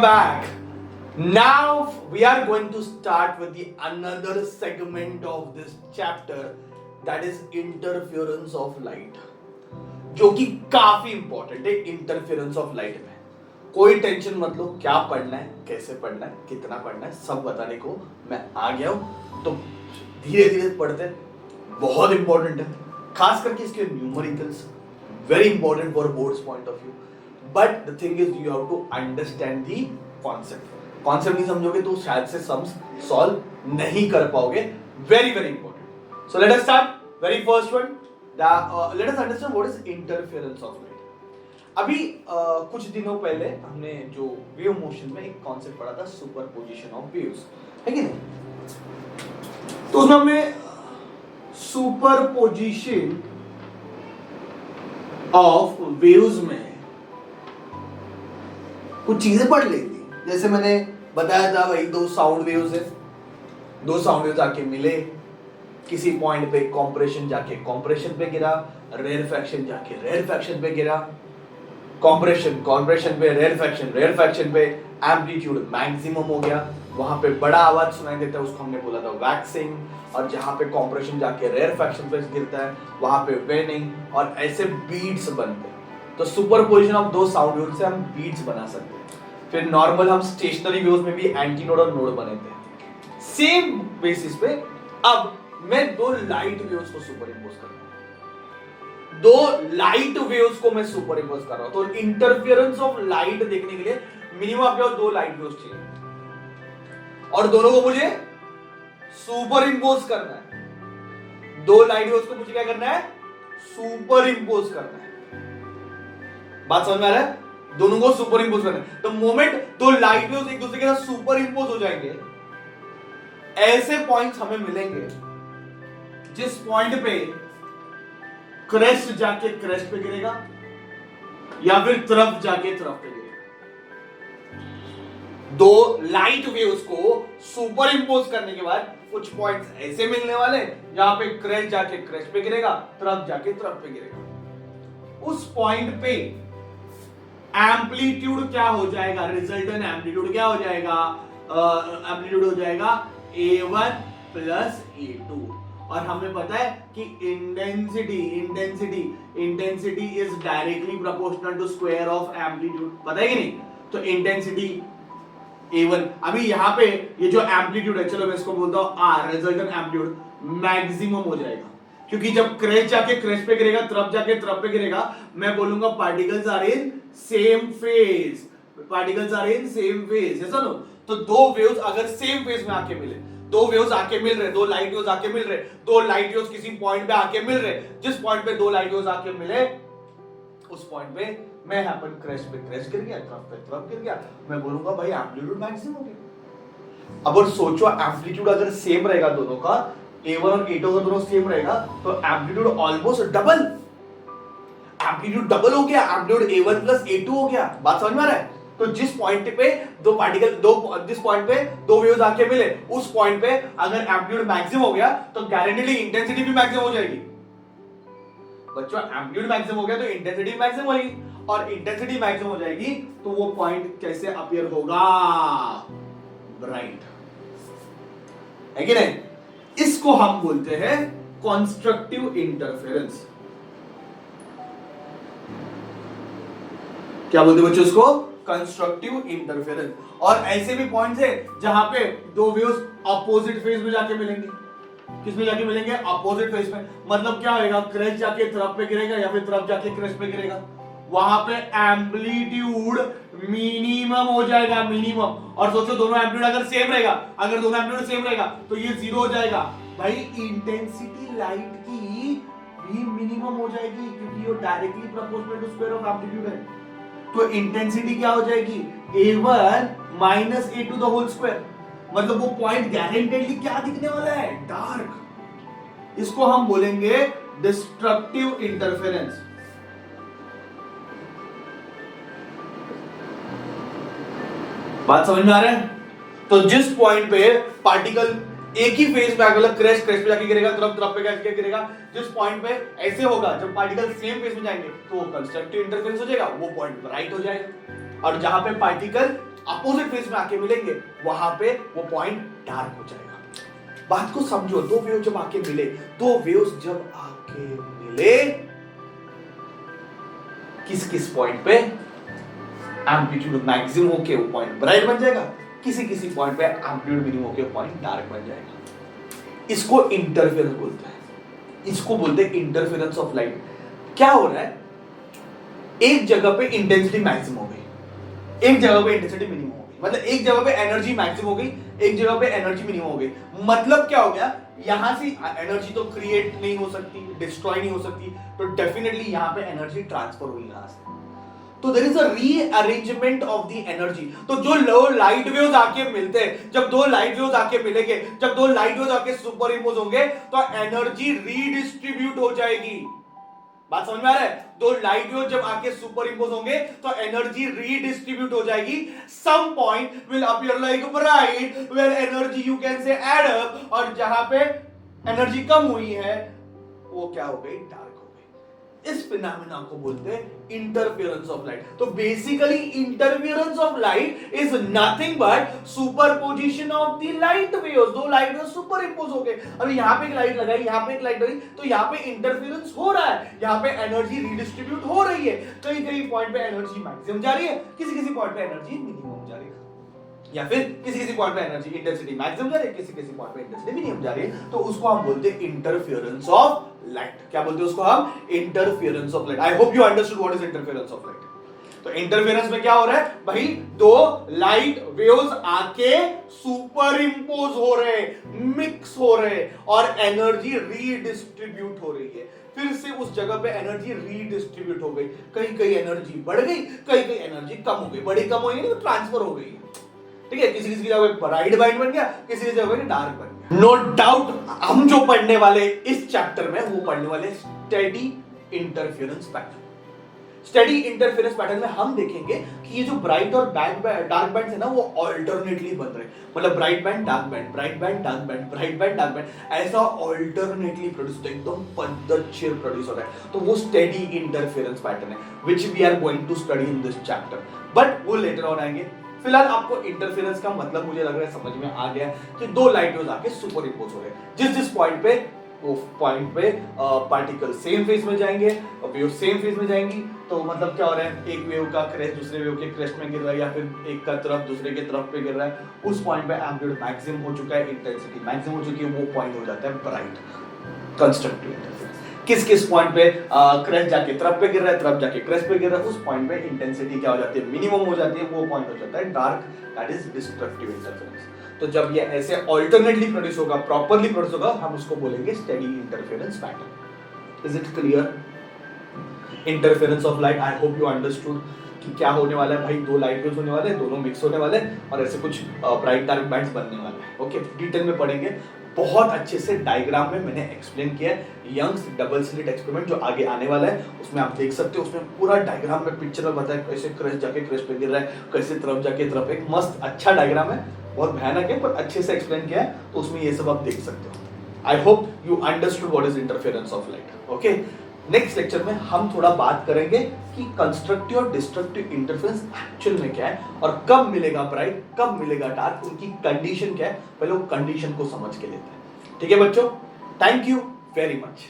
back. Now we are going to start with the another segment of this chapter, that is interference of light, जो कि काफी important है. Interference of light में कोई tension मत लो, क्या पढ़ना है, कैसे पढ़ना है, कितना पढ़ना है, सब बताने को मैं आ गया हूं. तो धीरे धीरे पढ़ते हैं, बहुत इंपॉर्टेंट है, खास करके इसके numericals very important for boards point of view. But the thing is you have to understand the concept. Concept नहीं समझोगे तो शायद से सम्स सॉल्व नहीं कर पाओगे. Very very important. So let us start. Very first one, let us understand what is interference of light. अभी कुछ दिनों पहले हमने जो वेव मोशन में एक कॉन्सेप्ट पढ़ा था, सुपरपोजिशन ऑफ वेव्स, है कि नहीं. तो उसमें हमने सुपरपोजिशन ऑफ वेव्स में कुछ चीजें पढ़ ली थी. जैसे मैंने बताया था भाई, दो साउंड वेव्स है, दो साउंड वेव्स आके मिले किसी पॉइंट पे, कॉम्प्रेशन जाके कॉम्प्रेशन पे गिरा, रेरफैक्शन जाके रेरफैक्शन पे गिरा, कॉम्प्रेशन पे रेरफैक्शन पे एम्पलीट्यूड मैक्सिमम हो गया, वहां पे बड़ा आवाज सुनाई देता है, उसको हमने बोला था वैक्सिंग. और जहां पे कॉम्प्रेशन जाके रेरफैक्शन पे गिरता है वहां पे वेनिंग, और ऐसे बीट्स बनते हैं. तो सुपरपोजिशन ऑफ दो साउंड वेव्स से हम बीट्स बना सकते हैं. फिर नॉर्मल हम स्टेशनरी वेव्स में भी एंटी नोड और नोड बने थे. सेम बेसिस पे अब मैं दो लाइट वेव्स को सुपर इंपोज कर रहा हूं, दो लाइट वेव्स को मैं सुपर इंपोज कर रहा हूं. तो इंटरफेरेंस ऑफ लाइट देखने के लिए मिनिमम आपके पास दो लाइट वेव्स चाहिए, और दोनों को मुझे सुपर इंपोज करना है. दो लाइट वेव्स को मुझे क्या करना है, सुपर इंपोज करना है. बात समझ में आ रहा है? दोनों को सुपर इंपोज करना है. तो मोमेंट दो लाइट वेव्स एक दूसरे के साथ सुपर इंपोज हो जाएंगे, ऐसे पॉइंट्स हमें मिलेंगे जिस पॉइंट पे क्रेस्ट जाके क्रेस्ट पे गिरेगा, या फिर तरफ जाके तरफ पे गिरेगा. दो लाइट वेव्स को सुपर इंपोज करने के बाद कुछ पॉइंट्स ऐसे मिलने वाले जहां पे क्रेस्ट जाके क्रेस्ट पे गिरेगा, तरफ जाके तरफ पे गिरेगा. उस पॉइंट पे एम्पलीट्यूड क्या हो जाएगा, रिजल्टेंट एम्पलीट्यूड क्या हो जाएगा, एम्पलीट्यूड हो जाएगा A1 प्लस A2. और हमें पता है कि intensity is directly proportional to square of amplitude. पता है कि नहीं? तो इंटेंसिटी A1, अभी यहां पे ये जो एम्पलीट्यूड है, चलो मैं इसको बोलता हूं R, रिजल्टेंट एम्पलीट्यूड मैक्सिमम हो जाएगा, क्योंकि जब क्रेस्ट जाके क्रेस्ट पे गिरेगा, तरफ जाके तरफ पे गिरेगा, मैं बोलूंगा particles are in same phase. Particles are in same phase, ऐसा नो. तो दो वेव्स अगर सेम फेज में आके मिले, दो वेव्स आके मिल रहे, दो लाइट वेव्स आके मिल रहे, दो लाइट वेव्स किसी पॉइंट पे आके मिल रहे, जिस पॉइंट पे दो लाइट वेव्स आके मिले उस पॉइंट पे मैं यहाँ पर क्रेस्ट पे क्रेस्ट गिर गया, तरफ पे तरफ गिर गया, मैं बोलूंगा भाई एम्पलीट्यूड मैक्सिमम हो गया. अब और सोचो, एम्पलीट्यूड अगर सेम रहेगा दोनों का, A1 और A2 का दोनों सेम रहेगा, तो amplitude almost double. Amplitude double हो गया, एम्पलीट्यूड A1 प्लस A2 हो गया. बात समझ में आ रहा है? तो जिस पॉइंट पे दो पार्टिकल जिस पॉइंट पे दो वेव्स आके मिले, उस पॉइंट पे अगर एम्पलीट्यूड मैक्सिमम हो गया तो गारंटीली इंटेंसिटी भी मैक्सिमम हो जाएगी. बच्चों, एम्पलीट्यूड मैक्सिमम हो गया तो इंटेंसिटी मैक्सिमम होगी, और इंटेंसिटी मैक्सिमम हो जाएगी तो वो पॉइंट कैसे अपीयर होगा, ब्राइट, है कि नहीं? इसको हम बोलते हैं कंस्ट्रक्टिव इंटरफेरेंस. क्या बोलते हैं बच्चों इसको? Constructive interference. और ऐसे भी पॉइंट्स है जहां पे दो वेव्स अपोजिट फेज में जाके मिलेंगे. किस में जाके मिलेंगे? अपोजिट फेज में. मतलब क्या होगा, क्रेस्ट जाके तरफ पे गिरेगा या फिर तरफ जाके क्रेस्ट पे गिरेगा, वहां पे एम्पलीट्यूड मिनिमम हो जाएगा, मिनिमम. और सोचो दोनों एम्पलीट्यूड अगर सेम रहेगा, अगर दोनों एम्पलीट्यूड सेम रहेगा तो ये जीरो हो जाएगा. भाई इंटेंसिटी लाइट की भी मिनिमम हो जाएगी, क्योंकि ये directly proportional to square of amplitude है. तो इंटेंसिटी क्या हो जाएगी, A1 minus A2 the whole square. मतलब वो पॉइंट गारंटेडली क्या दिखने वाला है, डार्क. इसको हम बोलेंगे डिस्ट्रक्टिव इंटरफेरेंस. बात समझ में आ रहा है? तो जिस पॉइंट पे पार्टिकल एक ही फेज पे, मतलब क्रेस्ट क्रेस्ट पे जाके गिरेगा, तरफ तरफ पे जाके गिरेगा, जिस पॉइंट पे ऐसे होगा, जब पार्टिकल सेम फेज में जाएंगे तो वो कंस्ट्रक्टिव इंटरफेरेंस हो जाएगा, वो पॉइंट ब्राइट हो जाएगा. और जहां पे पार्टिकल अपोजिट फेज में आके मिलेंगे वहां पे वो पॉइंट डार्क हो जाएगा। बात को समझो, दो वेव जब आके मिले, दो वेव्स जब आके मिले, किस किस पॉइंट पे एम्पलीट्यूड मैक्सिमम होके वो पॉइंट ब्राइट बन जाएगा, किसी किसी पॉइंट पे एम्पलीट्यूड मिनिमम होके पॉइंट डार्क बन जाएगा। इसको इंटरफेरेंस बोलते हैं, इसको बोलते हैं इंटरफेरेंस ऑफ लाइट। क्या हो रहा है, एक जगह पे इंटेंसिटी मैक्सिमम हो गई, एक जगह पे इंटेंसिटी मिनिमम हो गई, मतलब एक जगह पे एनर्जी मैक्सिमम हो गई, एक जगह पे एनर्जी मिनिमम हो गई। मतलब क्या हो गया, यहां से एनर्जी तो क्रिएट नहीं हो सकती, डिस्ट्रॉय नहीं हो सकती, तो डेफिनेटली यहां पे एनर्जी ट्रांसफर हुई यहां से। तो there is a rearrangement of the energy. तो जो लो लाइट वेव्स आके मिलते हैं, जब दो लाइट वेव्स आके मिलेंगे, जब दो लाइट वेव्स आके सुपर इम्पोज होंगे, तो एनर्जी रीडिस्ट्रीब्यूट हो जाएगी। बात समझ में आ रहा है? दो लाइट वेव जब आके सुपर इम्पोज होंगे तो एनर्जी रीडिस्ट्रीब्यूट हो जाएगी। Some point will appear like bright where energy you can say add up, और जहां पे एनर्जी कम हुई है वो क्या हो गई, डार्क हो गई। इस फिनोमेना को बोलते हैं इंटरफेरेंस ऑफ लाइट। तो basically interference of light is nothing but superposition of the light waves. दो लाइट वेव्स सुपर इम्पोज हो गए, अभी यहां पे एक लाइट लगाई, यहां पे एक लाइट लगाई, तो यहां पे इंटरफेरेंस हो रहा है, यहां पे एनर्जी रीडिस्ट्रीब्यूट हो रही है। कहीं कहीं पॉइंट पे एनर्जी मैक्सिमम जा रही है, किसी किसी पॉइंट पे एनर्जी मिनिमम जा रही है, या फिर किसी किसी पॉइंट पे एनर्जी इंटेंसिटी मैक्सिमम जा रही है, किसी किसी पॉइंट पे इंटेंसिटी मिनिमम जा रही है। तो उसको हम बोलते हैं इंटरफेरेंस ऑफ लाइट। क्या बोलते हैं उसको हम? Interference of light. I hope you understood what is interference of light. तो इंटरफेरेंस में क्या हो रहा है भाई, दो लाइट वेव्स आके सुपर इंपोज हो रहे, मिक्स हो रहे, और एनर्जी रीडिस्ट्रीब्यूट हो रही है। फिर से उस जगह पे एनर्जी रीडिस्ट्रीब्यूट हो गई, कहीं कहीं एनर्जी बढ़ गई, कहीं कहीं एनर्जी कम हो गई, बड़ी कम हो गई तो ट्रांसफर हो गई, ठीक है। किसी किसी जगह ब्राइट ब्राइट बन गया, किसी किसी जगह डार्क बन गया। नो डाउट हम जो पढ़ने वाले इस चैप्टर में वो पढ़ने वाले steady interference pattern. Steady interference pattern में हम देखेंगे कि ये जो ब्राइट और डार्क बैंड्स है ना, वो ऑल्टरनेटली बन रहे हैं। मतलब bright band dark band, bright band dark band, bright band dark band, ऐसा ऑल्टरनेटली प्रोड्यूस होता है, एकदम पद्धतशीर प्रोड्यूस होता है। तो वो स्टेडी इंटरफेरेंस पैटर्न है which we are going to study in this chapter, but वो लेटर ऑन आएंगे। फिलहाल आपको इंटरफेरेंस का मतलब मुझे लग रहा है समझ में आ गया कि दो लाइट वेव्स आके सुपर इम्पोज हो रहे हैं, जिस जिस पॉइंट पे वो पॉइंट पे पार्टिकल सेम फेज में जाएंगे, वेव सेम फेज में जाएंगी। तो मतलब क्या हो रहा है, एक वेव का क्रेस्ट दूसरे वेव के क्रेस्ट में गिर रहा है, या फिर एक का तरफ दूसरे के तरफ पे गिर रहा है, उस पॉइंट पे एम्पलीट्यूड मैक्सिमम हो चुका है, इंटेंसिटी मैक्सिमम हो चुकी है, वो पॉइंट हो जाता है ब्राइट कंस्ट्रक्टिव इंटरफेरेंस। किस किस पॉइंट पे क्रेस्ट जाके तरफ पे गिर रहा है, तरफ जाके क्रेस्ट पे गिर रहा है, उस पॉइंट पे इंटेंसिटी क्या हो जाती है, मिनिमम हो जाती है, वो पॉइंट हो जाता है dark, that is destructive interference. तो जब ये ऐसे ऑल्टरनेटली प्रोड्यूस होगा, प्रॉपर्ली प्रोड्यूस होगा, हम उसको बोलेंगे steady interference pattern. Is it clear? Interference of light, I hope you understood कि क्या होने वाला है भाई। दो लाइट वेव्स होने वाले हैं, दोनों मिक्स होने वाले हैं, और ऐसे कुछ ब्राइट डार्क बैंड्स बनने वाले हैं। ओके, डिटेल में पढ़ेंगे, बहुत अच्छे से डायग्राम में मैंने एक्सप्लेन किया है। यंग्स डबल स्लिट एक्सपेरिमेंट जो आगे आने वाला है उसमें आप देख सकते हो, उसमें पूरा डायग्राम में पिक्चर में बताया कैसे क्रेस्ट जाके क्रेस्ट पे गिर रहा है, कैसे तरफ जाके तरफ। एक मस्त अच्छा डायग्राम है, बहुत भयानक है पर अच्छे से एक्सप्लेन किया है, तो उसमें ये सब आप देख सकते हो। I hope you understood what is interference of light. Okay, next lecture में हम थोड़ा बात करेंगे कि कंस्ट्रक्टिव और डिस्ट्रक्टिव इंटरफेरेंस एक्चुअल में क्या है, और कब मिलेगा ब्राइट, कब मिलेगा डार्क, उनकी कंडीशन क्या है, पहले वो कंडीशन को समझ के लेते हैं। ठीक है बच्चों, थैंक यू वेरी मच।